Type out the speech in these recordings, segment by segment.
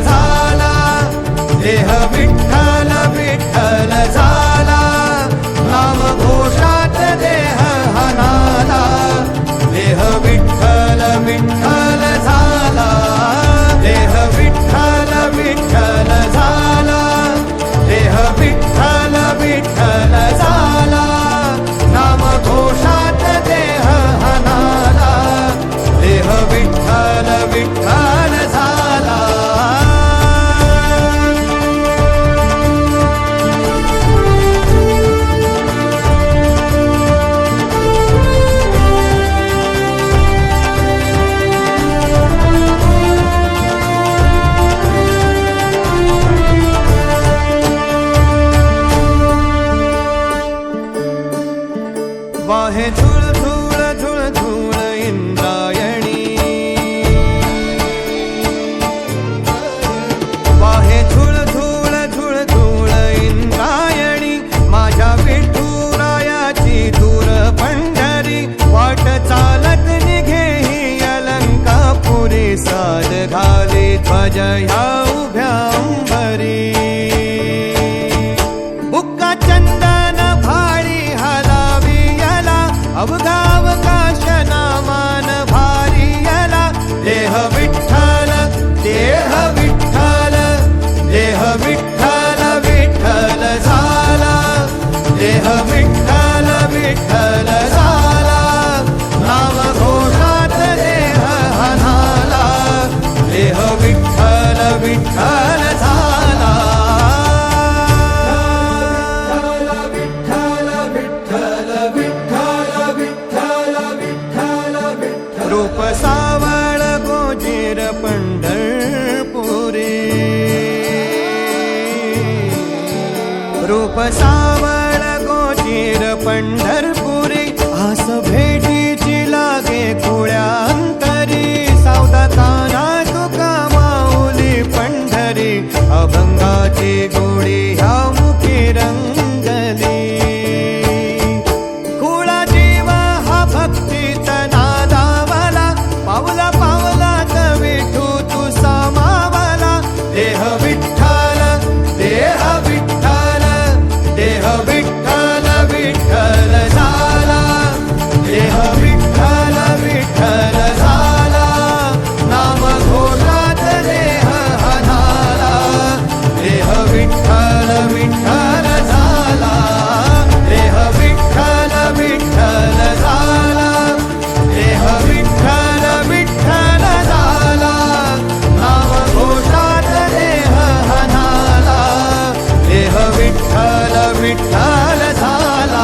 झाला, देह विठ्ठल विठ्ठल झाला, नाम घोषात देह हनाला, देह विठ्ठल विठ्ठल झाला, देह विठ्ठल विठ्ठल झाला, देह विठ्ठल विठ्ठल झाला, नाम घोषात देह हनाला, देह विठ्ठल विठ्ठल झाला. वाहे झुळ झुळ झुळ झुळ इंद्रायणी, वाहे झुळ झुळ झुळ झुळ इंद्रायणी, माझ्या विठुरायाची दूर पंढरी, वाट चालत निघे ही अलंकापुरी, साज घाली ध्वज ह्या उभ्या अंबरी, बुक्का चंदन भाळी हलावी याला, अवघावकाश नामान भारी याला, देह विठ्ठल देह विठ्ठल, देह विठ्ठल विठ्ठल झाला, देह विठ्ठल विठ्ठल झाला, नाम घोषात देह हनाला, देह विठ्ठल विठ्ठल झाला. रूप सावळ गोजीर पंढरपुरी, रूप सावळ गोजीर पंढरपुरी, आस भेटीची लागे खुळ्या अंतरी, सावधा काना तुका माऊली पंढरी, अभंगाची गोडी ह्या मुखी रंगली, कुळा जीव हा भक्तीत नादावला, पावला पावलात विठू तू समावला, देह विठ्ठल देह विठ्ठल, देह विठ्ठल विठ्ठल झाला, देह विठ्ठल विठ्ठल झाला, नाम घोषात देह हनाला, देह विठ्ठल विठ्ठल झाला, देह विठ्ठल विठ्ठल झाला, देह विठ्ठल विठ्ठल झाला, नाम घोषात देह हनाला, देह विठ्ठल विठ्ठल झाला.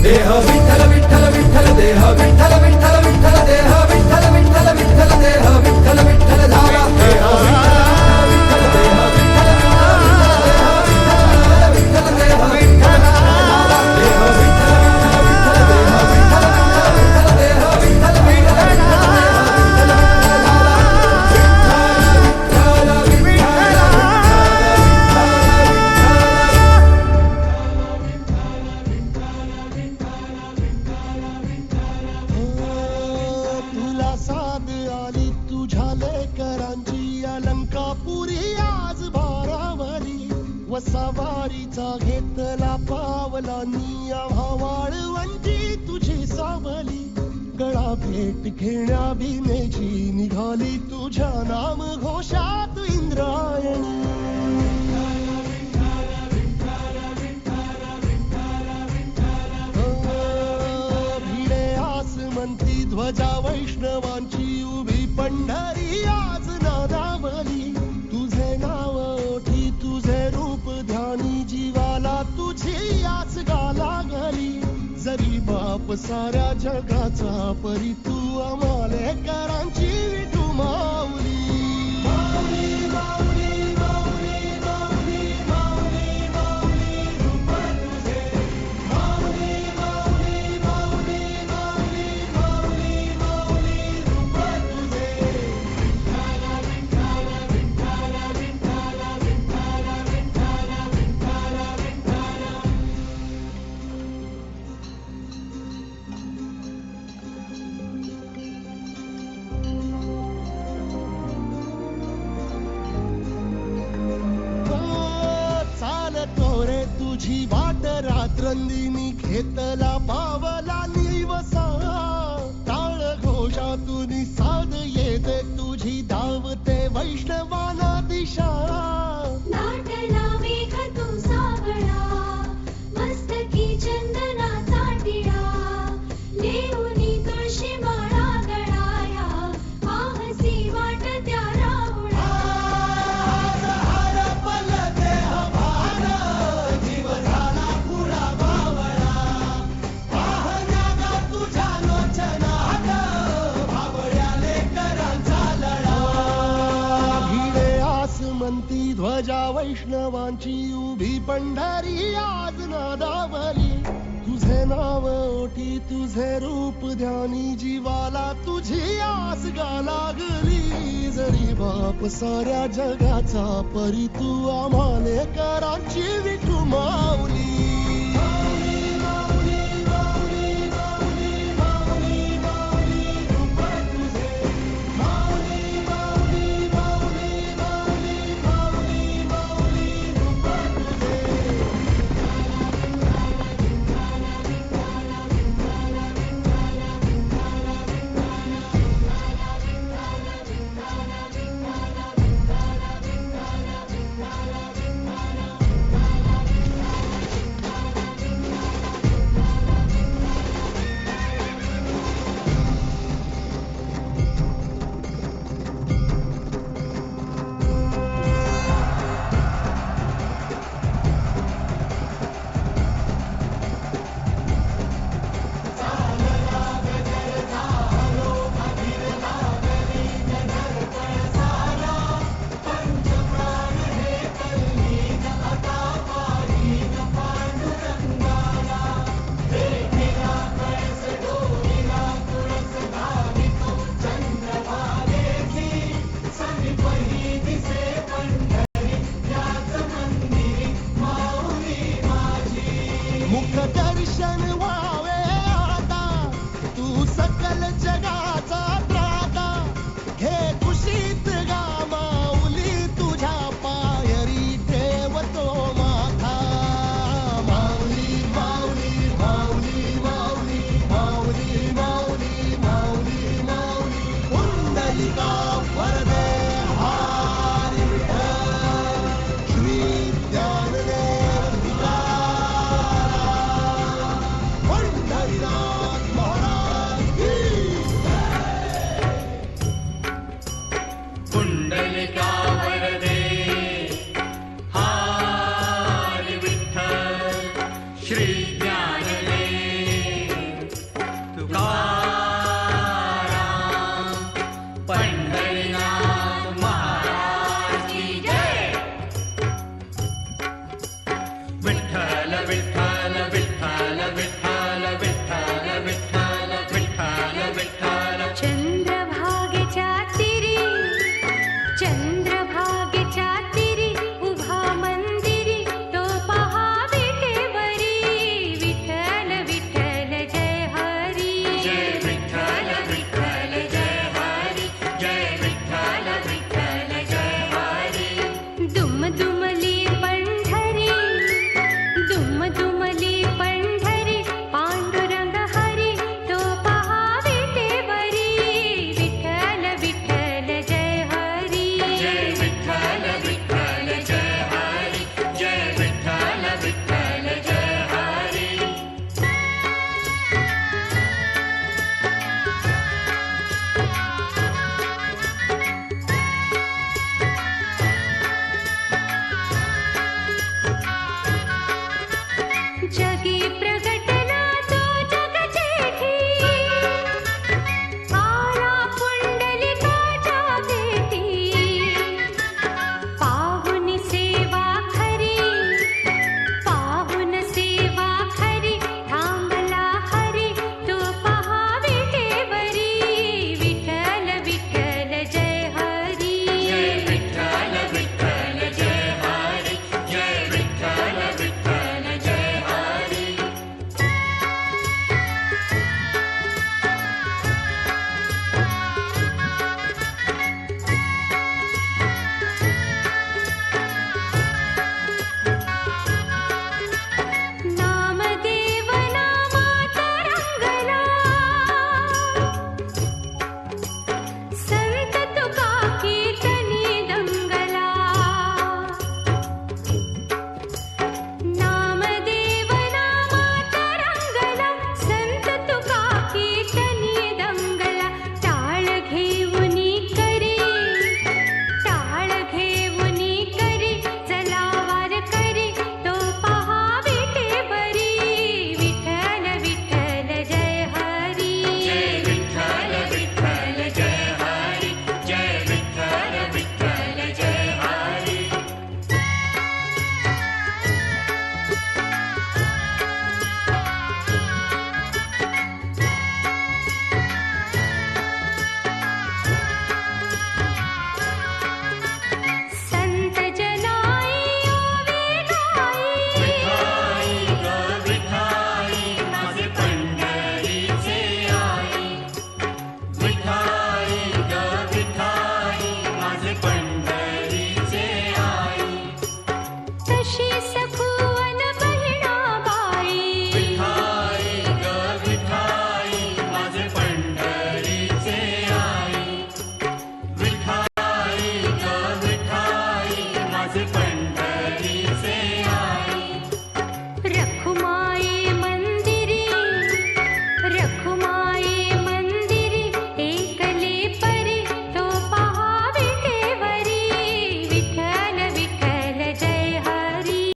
देह विठ्ठल विठ्ठल विठ्ठल, देह विठ्ठल विठ्ठल विठ्ठल, देह विठ्ठल विठ्ठल विठ्ठल, देह विठ्ठल विठ्ठल झाला, देह विठ्ठल देह विठ्ठल विठ्ठल, देह विठ्ठल झाला, देह विठ्ठल विठ्ठल देह विठ्ठल विठ्ठल, देह विठ्ठल विठ्ठल तुला साध आली तुझ्या लेकरांची, अलंकापुरी आज भारावली, वसावारीचा घेतला पावला, निया वाळवंची तुझी सावली, गळा भेट घेण्या भिनेची निघाली, तुझ्या नाम घोषात इंद्रायणी. भिडे आसमंती ध्वजा वैष्णवांची उभी पंढरी, आज नादावली, तुझे नाव ओठी तुझे रूप ध्यानी, जीवाला तुझी आस गाला गली, जरी बाप साऱ्या जगाचा परी, तू आम्हाले करांची विठू माऊली. माऊली माऊली माऊली माऊली माऊली माऊली, रूप तुझे माऊली माऊली माऊली माऊली माऊली माऊली, रूप तुझे विठ्ठल विठ्ठल विठ्ठल विठ्ठल विठ्ठल विठ्ठल विठ्ठल विठ्ठल. तुझी वाट रात्रंदिनी घेतला पावला निवसा टाळ घोषातून साध येते तुझी धावते वैष्णवाना दिशा नाटला मेघ तू सावळा मस्तकी चंदनाचा टिळा लेऊनी तुळशी माळा गळाया आहसी वाट त्या राहुळा भिडे आसमंती ध्वजा वैष्णवांची उभी पंढरी आज नादावली तुझे नाव ओठी तुझे रूप ध्यानी जीवाला तुझी आस गा लागली जरी बाप साऱ्या जगाचा परी तू आम्हाले करांची विठू माऊली मुख दर्शन व्हावे आता तू सकल जगाचा त्राता घे कुशीत गा माऊली तुझ्या पायरी ठेवतो माथा माऊली माऊली माऊली माऊली माऊली माऊली माऊली माऊली पुंडलिका वरदे हरी विठ्ठल श्री ज्ञानदेव पंढरीनाथ महाराज की पुंडलिका वरदे हरी विठ्ठल श्री ज्ञानदेव